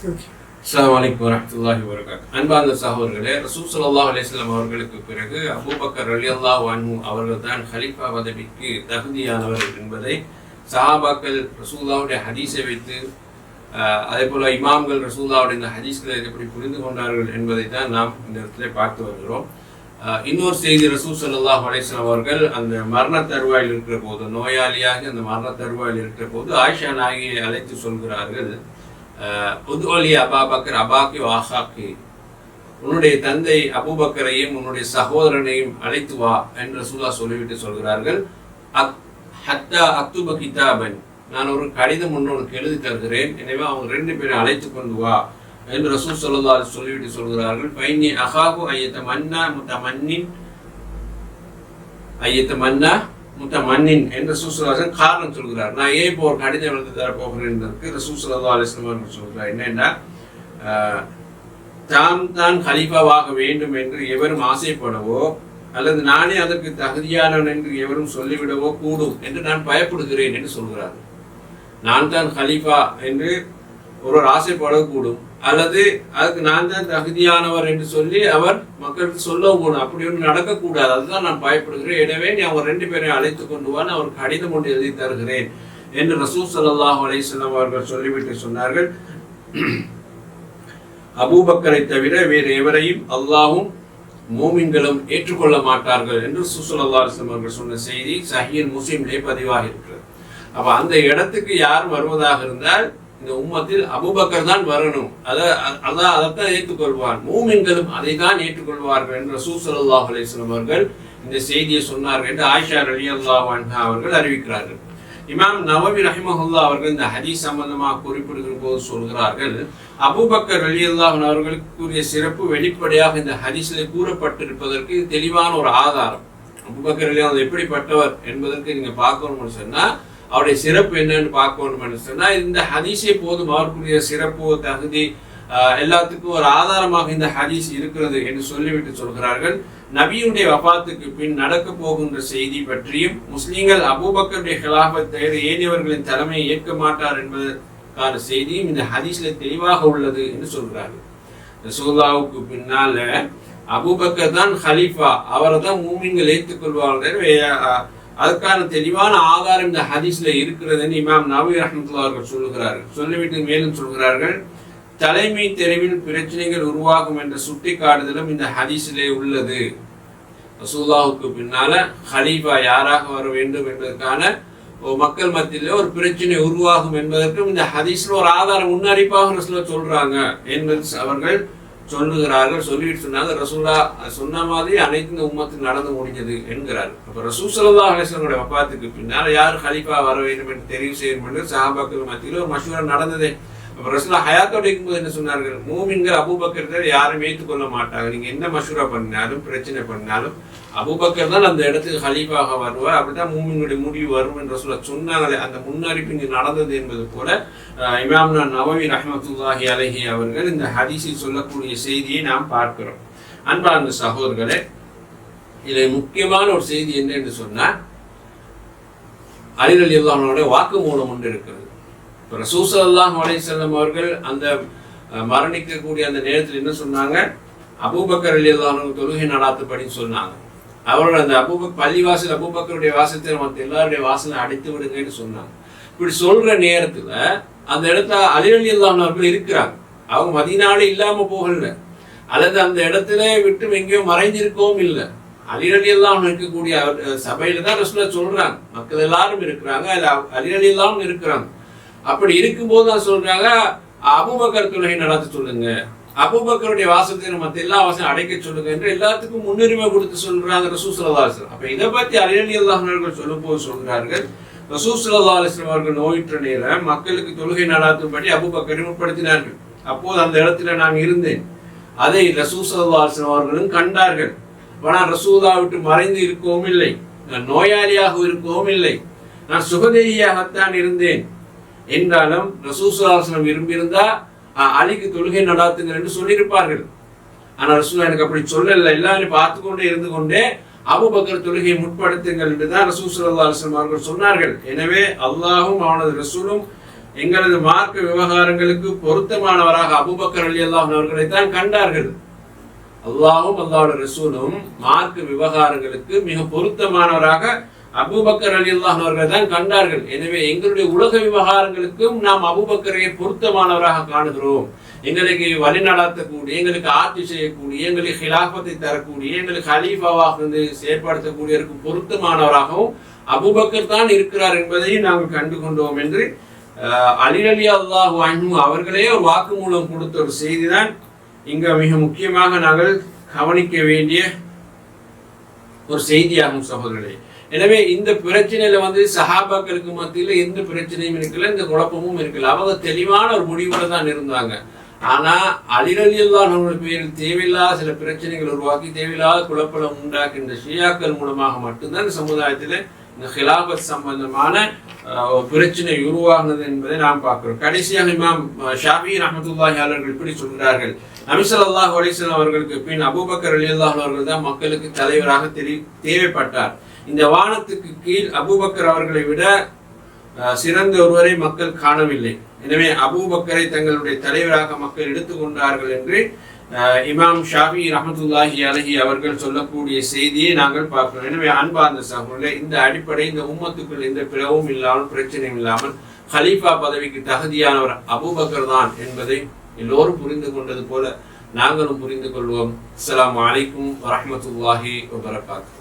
அஸ்ஸலாமு அலைக்கும் வரஹ்மத்துல்லாஹி வபரகாத்துஹு. அன்பார்ந்த சகோதரர்களே, ரசூல் ஸல்லல்லாஹு அலைஹி வஸல்லம் அவர்களுக்கு பிறகு அபூபக்கர் ரலியல்லாஹு அன்ஹு அவர்கள் தான் ஹலீஃபா பதவிக்கு தகுதியானவர்கள் என்பதை சஹாபாக்கள் ரசூலுல்லாஹுடைய ஹதீஸை வைத்து அதே போல இமாம்கள் ரசூலுல்லாஹுடைய இந்த ஹதீஸ்களை எப்படி புரிந்து கொண்டார்கள் என்பதை தான் நாம் இந்த இடத்துல பார்த்து வருகிறோம். இன்னொரு செய்தி, ரசூல் ஸல்லல்லாஹு அலைஹி வஸல்லம் அவர்கள் அந்த மரண தருவாயில் இருக்கிற போது, நோயாளியாக அந்த மரண தருவாயில் இருக்கிற போது ஆயிஷா நாயகியை அழைத்து சொல்கிறார்கள், உத்ஒலி அபாபக்கர் அபாக்கி வாஹாக்கி, உன்னுடைய தந்தை அபூபக்கரையும் உன்னுடைய சகோதரனையும் அழைத்து வா என்று ரசூலுல்லாஹ் சொல்லிவிட்டு சொல்கிறார்கள். ஹத்தா அக்துப கிதாபன், நான் ஒரு கடிதம் ஒன்று உனக்கு எழுதி தருகிறேன், எனவே அவங்க ரெண்டு பேரும் அழைத்து கொண்டு வா என்று ரசூல் ஸல்லல்லாஹு அலைஹி சொல்லிவிட்டு சொல்கிறார்கள். ஃபைன்னி அகாஹு ஐயத்தமன்னா முத்தமன்னின் என்று ரசூல் ஸல்லல்லாஹு அலைஹி காரணம் சொல்கிறார். நான் ஏன் இப்போ ஒரு கடிதம் எழுதி தரப்போகிறேன் என்பதற்கு ரசூல் ஸல்லல்லாஹு அலைஹி வஸல்லம் சொல்கிறார் என்னென்னா, தாம் தான் கலீஃபாவாக வேண்டும் என்று எவரும் ஆசைப்படவோ அல்லது நானே அதற்கு தகுதியானவன் என்று எவரும் சொல்லிவிடவோ கூடும் என்று நான் பயப்படுகிறேன் என்று சொல்கிறார். நான் தான் கலீஃபா என்று ஒருவர் ஆசைப்படக்கூடும், அல்லது அதுக்கு நான் தான் தகுதியானவர் என்று சொல்லி அவர் மக்களுக்கு சொல்லவும் கூடும். அப்படி ஒன்று நடக்கக்கூடாது, அதுதான் நான் பயப்படுகிறேன். எனவே நீ அவர் ரெண்டு பேரையும் அழைத்து கொண்டு வான்னு அவர் கடிதம் ஒன்று எழுதி தருகிறேன் என்று ரசூல் ஸல்லல்லாஹு அலைஹி வஸல்லம் அவர்கள் சொல்லிவிட்டு சொன்னார்கள். அபூபக்கரை தவிர வேறு எவரையும் அல்லாஹும் மூமின்களும் ஏற்றுக்கொள்ள மாட்டார்கள் என்று ரசூல் ஸல்லல்லாஹு அலைஹி வஸல்லம் அவர்கள் சொன்ன செய்தி சஹீஹ் முஸ்லிமிலே பதிவாக இருக்கிறது. அப்ப அந்த இடத்துக்கு யார் வருவதாக இருந்தால் இந்த உம்மத்தில் அபூபக்கர் தான் வரணும், அதைத்தான் ஏற்றுக்கொள்வார், மூமின்களும் அதை தான் ஏற்றுக்கொள்வார்கள் என்று ரசூல் ஸல்லல்லாஹு அலைஹி வஸல்லம் அவர்கள் இந்த செய்தியை சொன்னார்கள் என்று ஆயிஷா ரலியல்லாஹு அன்ஹா அவர்கள் அறிவிக்கிறார்கள். இமாம் நவவி ரஹிமஹுல்லாஹ் அவர்கள் இந்த ஹதீஸ் சம்பந்தமாக குறிப்பிடுகிற போது சொல்கிறார்கள், அபூபக்கர் ரலியல்லாஹு அன்ஹு அவர்களுக்குரிய சிறப்பு வெளிப்படையாக இந்த ஹதீஸிலே கூறப்பட்டிருப்பதற்கு தெளிவான ஒரு ஆதாரம். அபூபக்கர் ரலியல்லாஹு எப்படிப்பட்டவர் என்பதற்கு நீங்க பார்க்கணும்னு சொன்னா, அவருடைய சிறப்பு என்னன்னு பார்க்கணும்னு சொன்னா, இந்த ஹதீஸே போதும் அவருக்குரிய சிறப்பு தகுதி எல்லாத்துக்கும் ஒரு ஆதாரமாக இந்த ஹதீஸ் இருக்கிறது என்று சொல்லிவிட்டு சொல்கிறார்கள். நபியுடைய வஃபாத்துக்கு பின் நடக்க போகின்ற செய்தி பற்றியும் முஸ்லிம்கள் அபூபக்கருடைய ஹிலாஃபத்தை ஏனையவர்களின் தலைமையை ஏற்க மாட்டார் என்பதற்கான செய்தியும் இந்த ஹதீஸ்ல தெளிவாக உள்ளது என்று சொல்கிறார்கள். ரசூலுல்லாஹ்வுக்கு பின்னால அபூபக்கர் தான் ஹலீஃபா, அவரை தான் மூமின்கள் ஏற்றுக்கொள்வார்கள். அதுக்கான தெளிவான ஆதாரம் இந்த ஹதீஸ்ல இருக்கிறதுன்னு இமாம் நவவி ரஹ்மத்துல்லாஹி அவர்கள் சொல்லுகிறார்கள். சொல்லிவிட்டு மேலும் சொல்கிறார்கள், தலைமை தெருவில் பிரச்சனைகள் உருவாகும் என்ற சுட்டி காட்டுதலும் இந்த ஹதீஸிலே உள்ளது. ரசூலுல்லாஹ்வுக்கு பின்னால ஹலீஃபா யாராக வர வேண்டும் என்பதற்கான மக்கள் மத்தியிலே ஒரு பிரச்சனை உருவாகும் என்பதற்கும் இந்த ஹதீஸ்ல ஒரு ஆதாரம் முன்னறிப்பாக ரசூலுல்லாஹ் சொல்றாங்க என்பது அவர்கள் சொல்லுகிறார்கள். சொல்லிட்டு சொன்னாங்க, ரசூலா சொன்ன மாதிரி அனைத்து இந்த உம்மத்தில் நடந்து முடிஞ்சது என்கிறார். அப்ப ரசூல் ஸல்லல்லாஹு அலைஹி வஸல்லம் வஃபாத்துக்கு பின்னால் யார் ஹலீஃபா வர வேண்டும் என்று தெரிவு செய்யும் என்று சஹாபாக்கள் மத்தியில் ஒரு மஷூரா நடந்ததே. அப்ப ரசூலுல்லாஹ் ஹயாத்தோடு இருக்கும்போது என்ன சொன்னார்கள், மூமின்கள் அபூபக்கர் யாரும் ஏற்றுக்கொள்ள மாட்டாங்க, நீங்க என்ன மஷூரா பண்ணாலும் பிரச்சனை பண்ணாலும் அபூபக்கர் தான் அந்த இடத்துக்கு ஹலீஃபாக வருவார், அப்படித்தான் மூமின்களுடைய முடிவு வரும் என்று ரசூலுல்லாஹ் சொன்னாங்களே. அந்த முன்னறிப்பு இங்கு நடந்தது என்பது போல இமாம் நவவி ரஹ்மத்துல்லாஹி அலைஹி அவர்கள் இந்த ஹதீஸில் சொல்லக்கூடிய செய்தியை நாம் பார்க்கிறோம். அன்பார்ந்த சகோதரர்களே, இதில் முக்கியமான ஒரு செய்தி என்ன என்று சொன்னால், அலி ரலியல்லாஹு அன்ஹுடைய வாக்குமூலம் ஒன்று இருக்கிறது. ரசூல் ஸல்லல்லாஹு அலைஹி வஸல்லம் அவர்கள் அந்த மரணிக்கக்கூடிய அந்த நேரத்தில் என்ன சொன்னாங்க, அபூபக்கர் ரலியல்லாஹு அன்ஹு தொழுகை நடாத்தும்படி சொன்னாங்க. அவரோட அந்த பள்ளிவாசல் அபூபக்கருடைய வாசத்தை மற்ற எல்லாருடைய வாசலை அடைத்து விடுங்கன்னு சொன்னாங்க. இப்படி சொல்ற நேரத்துல அந்த இடத்துல அலி ரலியல்லாஹு அன்ஹு அவர்கள் இருக்கிறாங்க. அவங்க மதீனாவிலே இல்லாம போகல, அல்லது அந்த இடத்துல விட்டு எங்கேயோ மறைஞ்சிருக்கவும் இல்லை. அலி ரலியல்லாஹு அன்ஹு இருக்கக்கூடிய சபையில தான் ரசூலுல்லாஹ் சொல்றாங்க, மக்கள் எல்லாரும் இருக்கிறாங்க, அலி ரலியல்லாஹு அன்ஹு இருக்கிறாங்க. அப்படி இருக்கும்போது தான் சொல்றாங்க, அபூபக்கர் தொழுகை நடத்த சொல்லுங்க, அபூபக்கருடைய வாசத்தை மற்ற எல்லா வாசனையும் அடைக்க சொல்லுங்க என்று எல்லாத்துக்கும் முன்னுரிமை கொடுத்து சொல்றாங்க ரசூல் ஸல்லல்லாஹு அலைஹி வஸல்லம். அப்ப இதை பத்தி அலி ரலியல்லாஹு அன்ஹு அவர்கள் சொல்லும் போது சொல்கிறார்கள், ரசூல் ஸல்லல்லாஹு அலைஹி வஸல்லம் அவர்கள் நோயுற்ற நேரம் மக்களுக்கு தொழுகை நடாத்தும்படி அபூபக்கரை முற்படுத்தினார்கள். அப்போது அந்த இடத்துல நான் இருந்தேன், அதை ரசூல் ஸல்லல்லாஹு அலைஹி வஸல்லம் அவர்களும் கண்டார்கள். ஆனால் ரசூலுல்லாஹ் விட்டு மறைந்து இருக்கவும் இல்லை, நான் நோயாளியாக இருக்கவும் இல்லை, நான் சுகதேகியாகத்தான் இருந்தேன் என்றாலும் ரசூல் ஸல்லல்லாஹு அலைஹி வஸல்லம் விரும்பியிருந்தா அலிக்கு தொழுகை நடாத்துங்கள் என்று சொல்லியிருப்பார்கள். ஆனால் ரசூலுல்லாஹ் எனக்கு அப்படி சொல்லல, எல்லாரும் பார்த்து கொண்டே இருந்து கொண்டே அபூபக்கர் தொழுகையை முற்படுத்துங்கள் என்றுதான் ரசூல் ஸல்லல்லாஹு அலைஹி வஸல்லம் அவர்கள் சொன்னார்கள். எனவே அல்லாஹும் அவனது ரசூலும் எங்களது மார்க்க விவகாரங்களுக்கு பொருத்தமானவராக அபூபக்கர் ரலியல்லாஹு அன்ஹு அவர்களை தான் கண்டார்கள். அல்லாஹ்வும் அல்லாஹ்வுடைய ரசூலும் மார்க்க விவகாரங்களுக்கு மிக பொருத்தமானவராக அபூபக்கர் ரலியல்லாஹு அன்ஹு அவர்களை தான் கண்டார்கள். எனவே எங்களுடைய உலக விவகாரங்களுக்கும் நாம் அபூபக்கரை பொருத்தமானவராக காணுகிறோம். எங்களுக்கு வழிநடத்தக்கூடிய, எங்களுக்கு ஆட்சி செய்யக்கூடிய, எங்களுக்கு ஹிலாஃபத்தை தரக்கூடிய, எங்களுக்கு ஹலீஃபாவாக இருந்து செயற்படுத்தக்கூடியவருக்கு பொருத்தமானவராகவும் அபூபக்கர் தான் இருக்கிறார் என்பதையும் நாங்கள் கண்டு கொண்டோம் என்று அலி ரலியல்லாஹு அன்ஹு அவர்களே ஒரு வாக்குமூலம் கொடுத்த ஒரு செய்தி தான் இங்க மிக முக்கியமாக நாங்கள் கவனிக்க வேண்டிய ஒரு செய்தியாகும் சகோதரர்களே. எனவே இந்த பிரச்சனையில சஹாபாக்களுக்கு மத்தியில எந்த பிரச்சனையும் இருக்கல, இந்த குழப்பமும் இருக்கல. அவங்க தெளிவான ஒரு முடிவுல தான் இருந்தாங்க. ஆனா அலி ரலியல்லாஹு அன்ஹு பேரில் தேவையில்லாத சில பிரச்சனைகள் உருவாக்கி தேவையில்லாத குழப்பம் உண்டாக்கி இந்த ஷியாக்கள் மூலமாக மட்டும்தான் சமுதாயத்தில் இந்த ஹிலாபத் சம்பந்தமான பிரச்சனை உருவாகினது என்பதை நாம் பார்க்கிறோம். கடைசியாக இமாம் ஷாஃபி ரஹ்மத்துல்லாஹி அவர்கள் இப்படி சொல்கிறார்கள், நபி ஸல்லல்லாஹு அலைஹி வஸல்லம் அவர்களுக்கு பின் அபூபக்கர் ரலியல்லாஹு அன்ஹு அவர்கள் தான் மக்களுக்கு தலைவராக தேவைப்பட்டார். இந்த வானத்துக்கு கீழ் அபூபக்கர் அவர்களை விட சிறந்த ஒருவரை மக்கள் காணவில்லை. எனவே அபூபக்கரை தங்களுடைய தலைவராக மக்கள் எடுத்துக்கொண்டார்கள் என்று இமாம் ஷாஃபி ரஹ்மத்துல்லாஹி அலைஹி அவர்கள் சொல்லக்கூடிய செய்தியை நாங்கள் பார்க்கிறோம். எனவே அன்பார்ந்த சகோதரர்களே, இந்த அடிப்படை இந்த உம்மத்துக்குள் எந்த பிளவும் இல்லாமல் பிரச்சனையும் இல்லாமல் ஹலீஃபா பதவிக்கு தகுதியானவர் அபூபக்கர் தான் என்பதை எல்லோரும் புரிந்து கொண்டது போல நாங்களும் புரிந்து கொள்வோம். அஸ்ஸலாமு அலைக்கும் வரஹ்மத்துல்லாஹி வபரகாத்துஹு.